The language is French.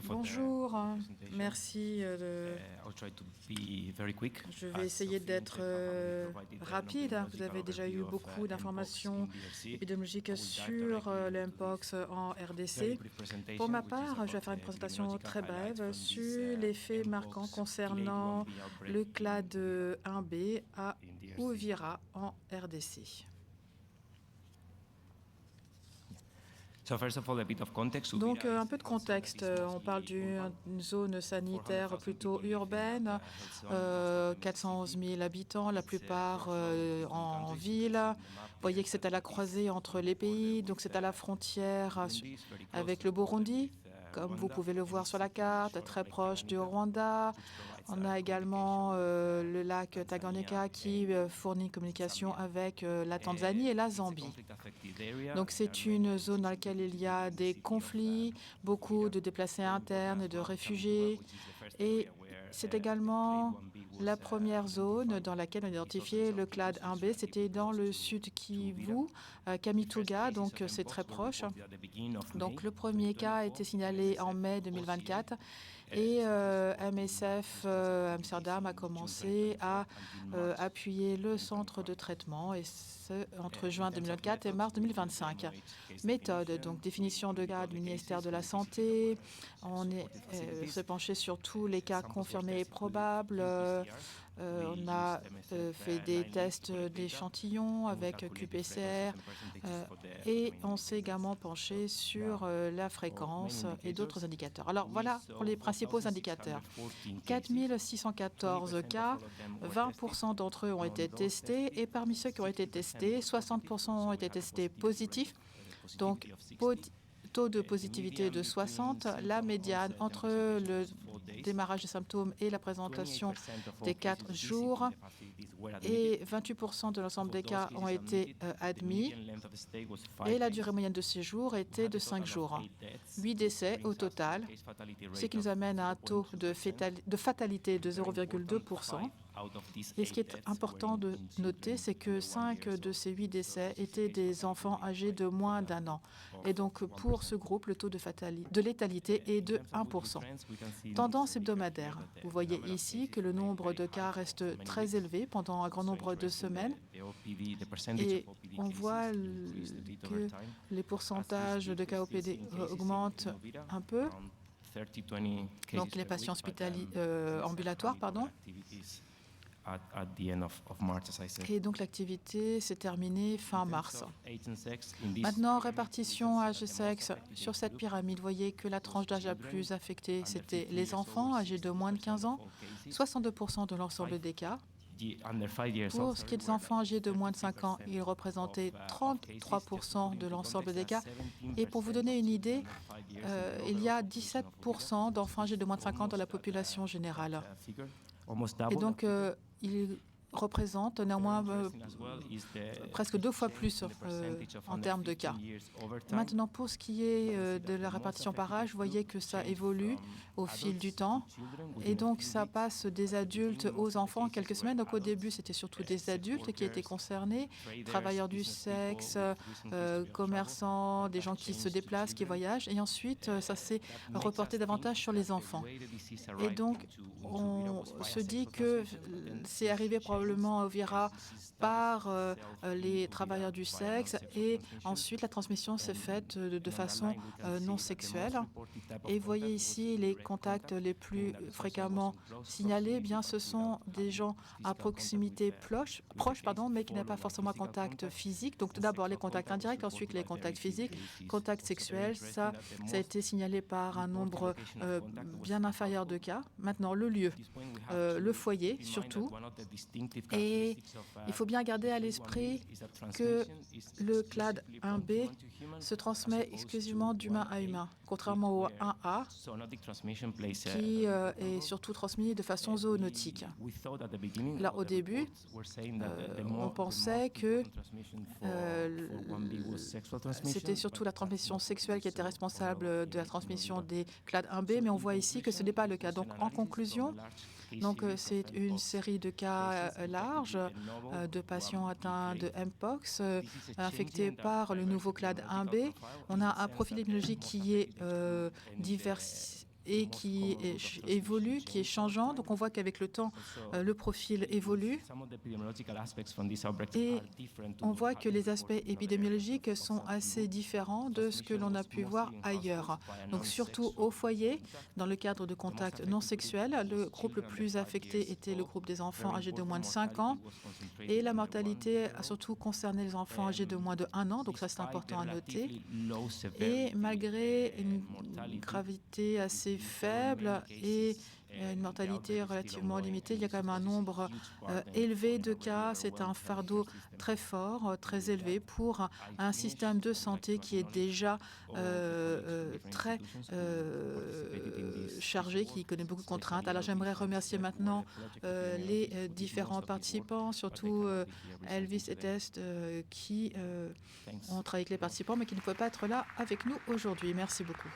Bonjour, merci. Je vais essayer d'être rapide. Vous avez déjà eu beaucoup d'informations épidémiologiques sur le Mpox en RDC. Pour ma part, je vais faire une présentation très brève sur les faits marquants concernant le clade 1B à Uvira en RDC. Donc, un peu de contexte. On parle d'une zone sanitaire plutôt urbaine, 411 000 habitants, la plupart en ville. Vous voyez que c'est à la croisée entre les pays, donc c'est à la frontière avec le Burundi, comme vous pouvez le voir sur la carte, très proche du Rwanda. On a également le lac Tanganyika qui fournit une communication avec la Tanzanie et la Zambie. Donc c'est une zone dans laquelle il y a des conflits, beaucoup de déplacés internes, de réfugiés. Et c'est également la première zone dans laquelle on a identifié le clade 1B. C'était dans le sud Kivu, Kamituga, donc c'est très proche. Donc le premier cas a été signalé en mai 2024. Et MSF Amsterdam a commencé à appuyer le centre de traitement, et ce, entre juin 2024 et mars 2025. Méthode, donc définition de cas du ministère de la Santé. On s'est penché sur tous les cas confirmés et probables. On a fait des tests d'échantillons avec QPCR et on s'est également penché sur la fréquence et d'autres indicateurs. Alors voilà pour les principaux indicateurs. 4 614 cas, 20% d'entre eux ont été testés et parmi ceux qui ont été testés, 60% ont été testés positifs. Donc, taux de positivité de 60, la médiane entre le démarrage des symptômes et la présentation des 4 jours, et 28% de l'ensemble des cas ont été admis, et la durée moyenne de séjour était de 5 jours. 8 décès au total, ce qui nous amène à un taux de fatalité de 0,2%. Et ce qui est important de noter, c'est que 5 de ces 8 décès étaient des enfants âgés de moins d'1 an. Et donc, pour ce groupe, le taux de létalité est de 1%. Tendance hebdomadaire. Vous voyez ici que le nombre de cas reste très élevé pendant un grand nombre de semaines. Et on voit que les pourcentages de cas OPD augmentent un peu. Donc, les patients ambulatoires, pardon. Et donc l'activité s'est terminée fin mars. Maintenant, répartition âge et sexe. Sur cette pyramide, vous voyez que la tranche d'âge la plus affectée, c'était les enfants âgés de moins de 15 ans, 62% de l'ensemble des cas. Pour ce qui est des enfants âgés de moins de 5 ans, ils représentaient 33% de l'ensemble des cas. Et pour vous donner une idée, il y a 17% d'enfants âgés de moins de 5 ans dans la population générale. Et donc, il représente néanmoins presque 2 fois plus en termes de cas. Maintenant, pour ce qui est de la répartition par âge, vous voyez que ça évolue au fil du temps. Et donc, ça passe des adultes aux enfants en quelques semaines. Donc, au début, c'était surtout des adultes qui étaient concernés, travailleurs du sexe, commerçants, des gens qui se déplacent, qui voyagent. Et ensuite, ça s'est reporté davantage sur les enfants. Et donc, on se dit que c'est arrivé probablement à Uvira par les travailleurs du sexe, et ensuite la transmission s'est faite de façon non sexuelle. Et vous voyez ici les contacts les plus fréquemment signalés. Bien, ce sont des gens à proximité proche, mais qui n'ont pas forcément un contact physique. Donc tout d'abord les contacts indirects, ensuite les contacts physiques, contacts sexuels. Ça a été signalé par un nombre bien inférieur de cas. Maintenant, le lieu, le foyer surtout. Et il faut bien garder à l'esprit que le clade 1B se transmet exclusivement d'humain à humain, contrairement au 1A, qui est surtout transmis de façon zoonotique. Là, au début, on pensait que c'était surtout la transmission sexuelle qui était responsable de la transmission des clades 1B, mais on voit ici que ce n'est pas le cas. Donc, en conclusion, c'est une série de cas larges de patients atteints de Mpox infectés par le nouveau clade 1B. On a un profil épidémiologique qui est et qui évolue, qui est changeant. Donc on voit qu'avec le temps, le profil évolue. Et on voit que les aspects épidémiologiques sont assez différents de ce que l'on a pu voir ailleurs. Donc surtout au foyer, dans le cadre de contacts non sexuels, le groupe le plus affecté était le groupe des enfants âgés de moins de 5 ans. Et la mortalité a surtout concerné les enfants âgés de moins de 1 an, donc ça c'est important à noter. Et malgré une gravité assez faible et une mortalité relativement limitée, il y a quand même un nombre élevé de cas. C'est un fardeau très fort, très élevé pour un système de santé qui est déjà très chargé, qui connaît beaucoup de contraintes. Alors j'aimerais remercier maintenant les différents participants, surtout Elvis et Test, qui ont travaillé avec les participants, mais qui ne pouvaient pas être là avec nous aujourd'hui. Merci beaucoup.